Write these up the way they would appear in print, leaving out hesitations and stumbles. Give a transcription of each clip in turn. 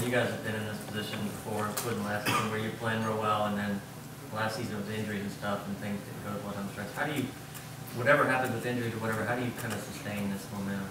you guys have been in this position before, including last season, where you're playing real well, and then last season with injuries and stuff, and things didn't go as well down the stretch. How do you, whatever happens with injuries or whatever, how do you kind of sustain this momentum?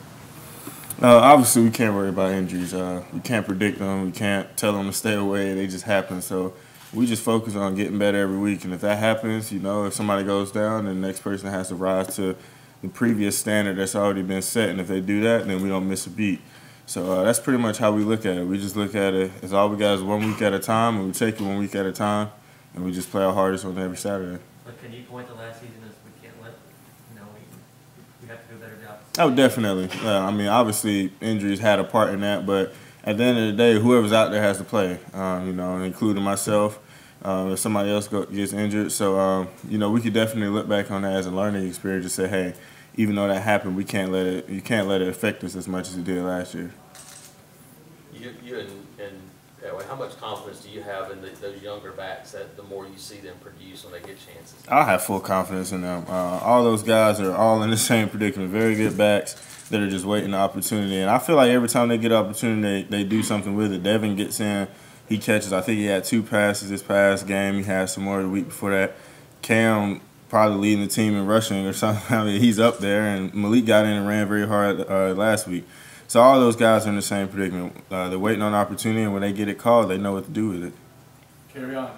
Obviously, we can't worry about injuries. We can't predict them. We can't tell them to stay away. They just happen. So we just focus on getting better every week. And if that happens, you know, if somebody goes down, then the next person has to rise to the previous standard that's already been set. And if they do that, then we don't miss a beat. So that's pretty much how we look at it. We just look at it as all we got is 1 week at a time, and we take it 1 week at a time, and we just play our hardest on every Saturday. But can you point to last season as we can't let, you know, we have to do a better job? Oh, definitely. I mean, obviously, injuries had a part in that, but at the end of the day, whoever's out there has to play, you know, including myself. If somebody else gets injured. So, you know, we could definitely look back on that as a learning experience and say, hey, even though that happened, you can't let it affect us as much as it did last year. How much confidence do you have in those younger backs that the more you see them produce when they get chances? I have full confidence in them. All those guys are all in the same predicament. Very good backs that are just waiting the opportunity. And I feel like every time they get an opportunity, they do something with it. Devin gets in, he catches. I think he had 2 passes this past game. He had some more the week before that. Cam probably leading the team in rushing or something. I mean, he's up there. And Malik got in and ran very hard last week. So all those guys are in the same predicament. They're waiting on an opportunity, and when they get it called, they know what to do with it. Kerryon,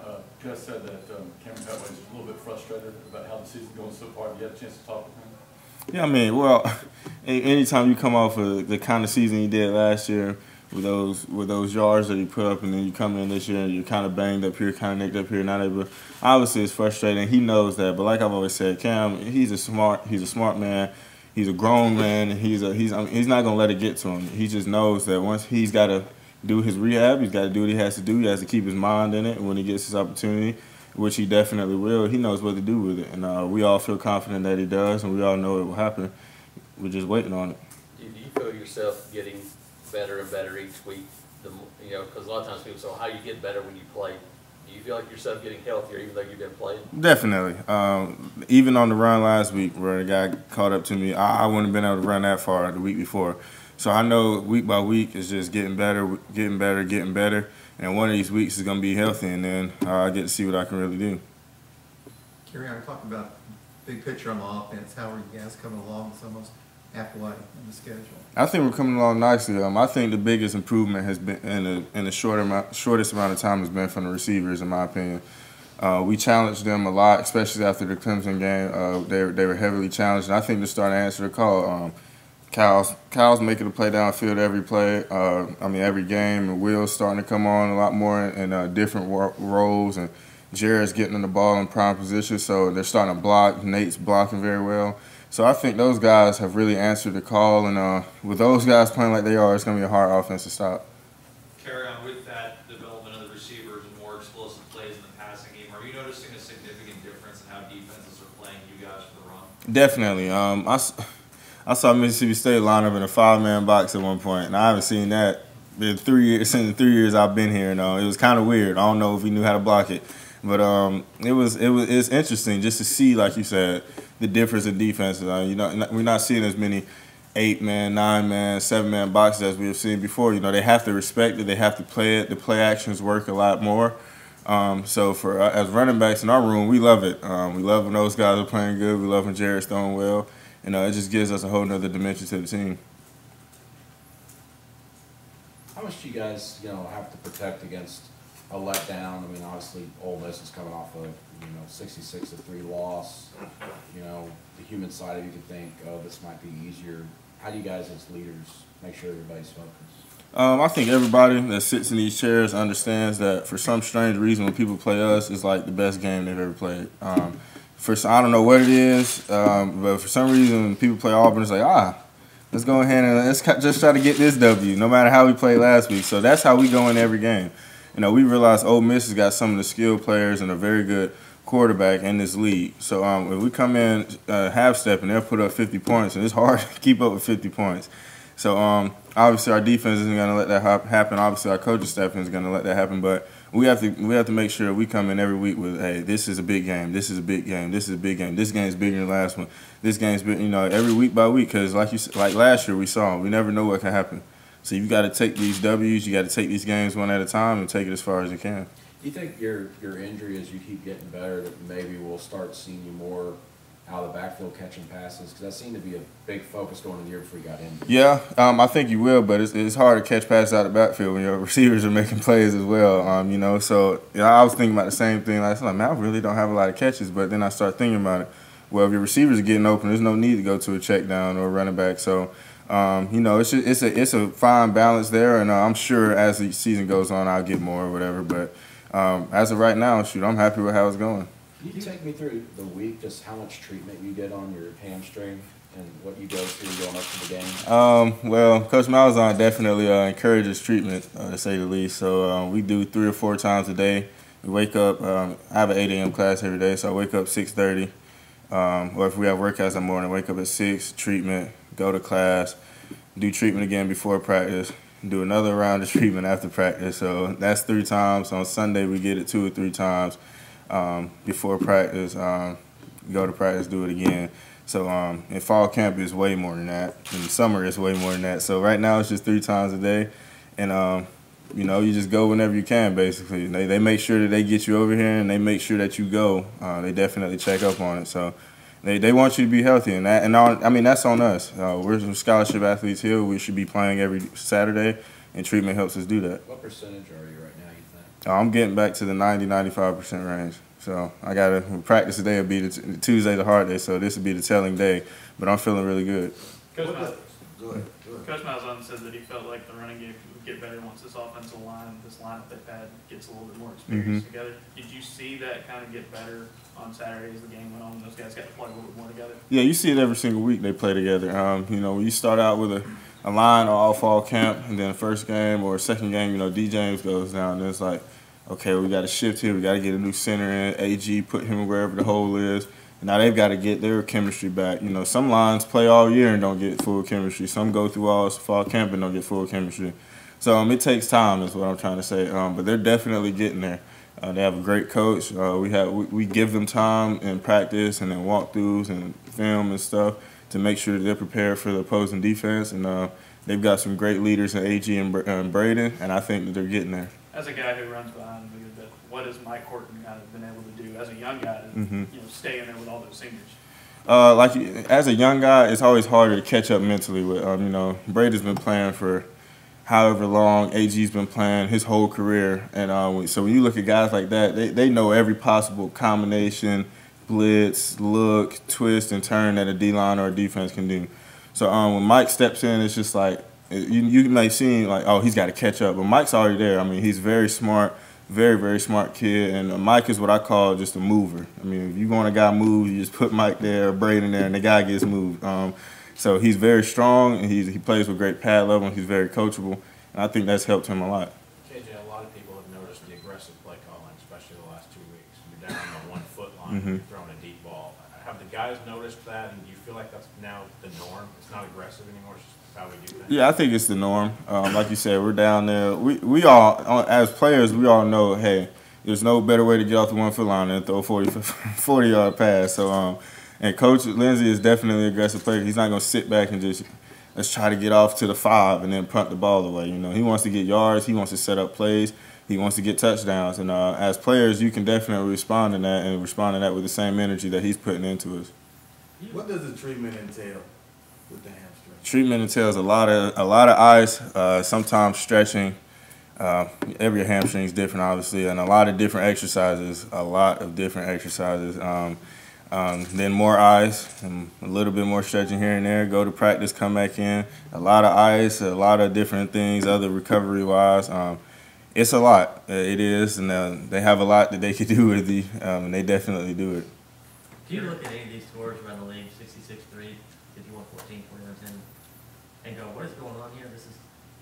Gus said that Cameron Petway's a little bit frustrated about how the season's going so far. Have you had a chance to talk with him? Yeah, I mean, well, anytime you come off of the kind of season you did last year with those yards that you put up, and then you come in this year and you're kind of banged up here, kind of nicked up here, not able. Obviously, it's frustrating. He knows that, but like I've always said, Cam, he's a smart man. He's a grown man, and he's not gonna let it get to him. He just knows that once he's got to do his rehab, he's got to do what he has to do. He has to keep his mind in it, and when he gets his opportunity, which he definitely will, he knows what to do with it. And we all feel confident that he does, and we all know it will happen. We're just waiting on it. Do you feel yourself getting better and better each week? You know, because a lot of times people say, well, how you get better when you play? Do you feel like yourself getting healthier even though you've been playing? Definitely. Even on the run last week where the guy caught up to me, I wouldn't have been able to run that far the week before. So I know week by week is just getting better. And one of these weeks is going to be healthy, and then I get to see what I can really do. Kerryon, talking about big picture on the offense, how are you guys coming along? It's almost halfway in the schedule. I think we're coming along nicely. I think the biggest improvement has been in the shortest amount of time has been from the receivers, in my opinion. We challenged them a lot, especially after the Clemson game. They were heavily challenged, and I think they're starting to answer the call. Kyle's making a play downfield every play. Every game. And Will's starting to come on a lot more in different roles, and Jared's getting in the ball in prime position, so they're starting to block. Nate's blocking very well. So I think those guys have really answered the call, and with those guys playing like they are, it's going to be a hard offense to stop. Kerryon, with that development of the receivers and more explosive plays in the passing game, are you noticing a significant difference in how defenses are playing you guys for the run? Definitely. I saw Mississippi State line up in a 5-man box at one point, and I haven't seen that in 3 years. Since the 3 years I've been here, it was kind of weird. I don't know if we knew how to block it, but it's interesting just to see, like you said, the difference in defenses. We're not seeing as many 8-man, 9-man, 7-man boxes as we have seen before. They have to respect it. They have to play it. The play actions work a lot more. So for as running backs in our room, we love it. We love when those guys are playing good. We love when Jared's throwing well. It just gives us a whole nother dimension to the team. How much do you guys, have to protect against a letdown? Obviously, Ole Miss is coming off a 66-3 loss. The human side of you could think, oh, this might be easier. How do you guys as leaders make sure everybody's focused? I think everybody that sits in these chairs understands that for some strange reason when people play us, it's like the best game they've ever played. I don't know what it is, but for some reason when people play Auburn, it's like, let's go ahead and let's just try to get this W, no matter how we played last week. So that's how we go in every game. We realize Ole Miss has got some of the skilled players and a very good quarterback in this league. So if we come in half-step and they'll put up 50 points, and it's hard to keep up with 50 points. So obviously our defense isn't going to let that happen. Obviously our coaching staff isn't going to let that happen. But we have to make sure we come in every week with, hey, this is a big game. This is a big game. This is a big game. This game's bigger than the last one. This game's big, every week by week. Because like last year we saw, we never know what can happen. So you got to take these W's, you got to take these games one at a time and take it as far as you can. Do you think your injury, as you keep getting better, that maybe we'll start seeing you more out of the backfield catching passes? Because that seemed to be a big focus going into the year before you got injured. Yeah, I think you will, but it's hard to catch passes out of the backfield when your receivers are making plays as well. You know, so I was thinking about the same thing. Like, man, I really don't have a lot of catches, but then I start thinking about it. Well, if your receivers are getting open, there's no need to go to a check down or a running back. So, you know, it's a fine balance there, and I'm sure as the season goes on, I'll get more or whatever. But as of right now, shoot, I'm happy with how it's going. Can you take me through the week, just how much treatment you get on your hamstring and what you go through going up to the game? Well, Coach Malzahn definitely encourages treatment, to say the least. So we do 3 or 4 times a day. We wake up, I have an 8 a.m. class every day, so I wake up 6:30. Or if we have workouts in the morning, wake up at 6, treatment, go to class, do treatment again before practice, do another round of treatment after practice. So that's 3 times. On Sunday, we get it 2 or 3 times. Before practice, go to practice, do it again. So in fall camp it's way more than that. In the summer it's way more than that. So right now it's just 3 times a day, and you know, you just go whenever you can. Basically, they make sure that they get you over here, and they make sure that you go. They definitely check up on it. So they want you to be healthy, and I mean that's on us. We're some scholarship athletes here. We should be playing every Saturday, and treatment helps us do that. What percentage are you right now, you think? I'm getting back to the 90-95% range. So I got to practice today. Will be the Tuesday, the hard day. So this will be the telling day. But I'm feeling really good. Coach Malzahn said that he felt like the running game would get better once this offensive line, this lineup they've had, gets a little bit more experience together. Did you see that kind of get better on Saturday as the game went on and those guys got to play a little bit more together? Yeah, you see it every single week they play together. You know, when you start out with a line all fall camp, and then the first game or second game, you know, D. James goes down, and it's like, okay, we got to shift here. We got to get a new center in. AG, put him wherever the hole is. And now they've got to get their chemistry back. You know, some lines play all year and don't get full chemistry. Some go through all fall camp and don't get full chemistry. So it takes time is what I'm trying to say. But they're definitely getting there. They have a great coach. We give them time in practice and in walkthroughs and film and stuff to make sure that they're prepared for the opposing defense. And they've got some great leaders in AG and Braden, and I think that they're getting there. As a guy who runs behind him a good bit, what has Mike Horton kind of been able to do as a young guy to you know, stay in there with all those seniors? As a young guy, it's always harder to catch up mentally with. You know, Brady's been playing for however long, AG's been playing his whole career, and so when you look at guys like that, they know every possible combination, blitz, look, twist, and turn that a D-line or a defense can do. So when Mike steps in, it's just like, you may seem like, oh, he's got to catch up, but Mike's already there. I mean, he's very smart, very, very smart kid, and Mike is what I call just a mover. I mean, if you want a guy moved, you just put Mike there, Braden there, and the guy gets moved. So he's very strong, and he plays with great pad level, and he's very coachable, and I think that's helped him a lot. KJ, a lot of people have noticed the aggressive play calling, especially the last 2 weeks. You're down on the 1 foot line, you're throwing a deep ball. Have the guys noticed that, and do you feel like that's now the norm? It's not aggressive anymore, it's just how we do things? Yeah, I think it's the norm. Like you said, we're down there. We all, as players, we all know, hey, there's no better way to get off the 1 foot line than throw a 40-yard pass. So, and Coach Lindsey is definitely an aggressive player. He's not going to sit back and just, let's try to get off to the 5 and then punt the ball away. You know, he wants to get yards. He wants to set up plays. He wants to get touchdowns. And as players, you can definitely respond to that and respond to that with the same energy that he's putting into us. What does the treatment entail with the hamstring? Treatment entails a lot of ice, sometimes stretching. Every hamstring is different, obviously, and a lot of different exercises. Then more ice and a little bit more stretching here and there. Go to practice, come back in. A lot of ice, a lot of different things, other recovery-wise. It's a lot. It is, and they have a lot that they could do with you, and they definitely do it. Do you look at any of these scores around the league, 66-3, 51-14, 49-10, and go, what is going on here?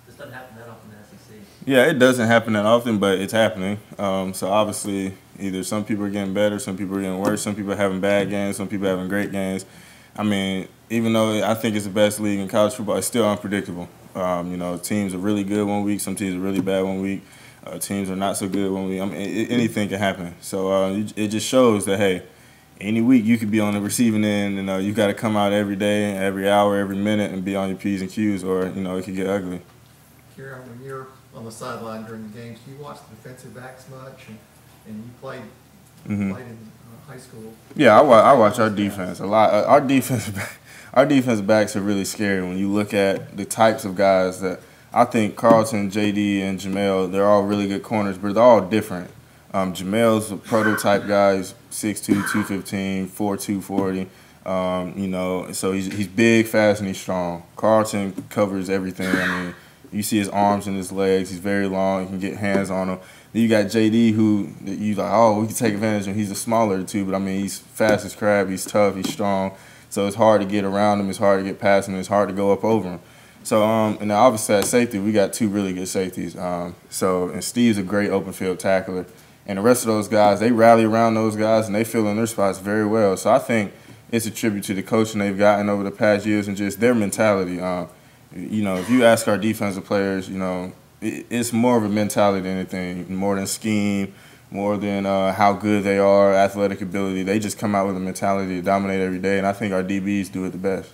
This doesn't happen that often in the SEC. Yeah, it doesn't happen that often, but it's happening. So obviously, either some people are getting better, some people are getting worse, some people are having bad games, some people are having great games. I mean, even though I think it's the best league in college football, it's still unpredictable. You know, teams are really good one week, some teams are really bad one week. Teams are not so good one week. I mean, anything can happen. So it just shows that, hey, any week you could be on the receiving end, and you got to come out every day, every hour, every minute, and be on your P's and Q's, or it could get ugly. Kerryon, when you're on the sideline during the games, do you watch the defensive backs much? And you played in high school. Yeah, I watch our defense a lot. Our defense backs are really scary when you look at the types of guys that I think Carlton, JD, and Jamel, they're all really good corners, but they're all different. Jamel's a prototype guy. He's 6'2", 215, 4'2", 40. You know, so he's big, fast, and he's strong. Carlton covers everything. I mean, you see his arms and his legs. He's very long. You can get hands on him. Then you got JD, who you like, oh, we can take advantage of him. He's a smaller too, but I mean, he's fast as crab. He's tough. He's strong. So it's hard to get around him. It's hard to get past him. It's hard to go up over him. So, and now obviously at safety, we got two really good safeties. And Steve's a great open field tackler. And the rest of those guys, they rally around those guys, and they fill in their spots very well. So I think it's a tribute to the coaching they've gotten over the past years and just their mentality. You know, if you ask our defensive players, you know, it's more of a mentality than anything, more than scheme, more than how good they are, athletic ability. They just come out with a mentality to dominate every day, and I think our DBs do it the best.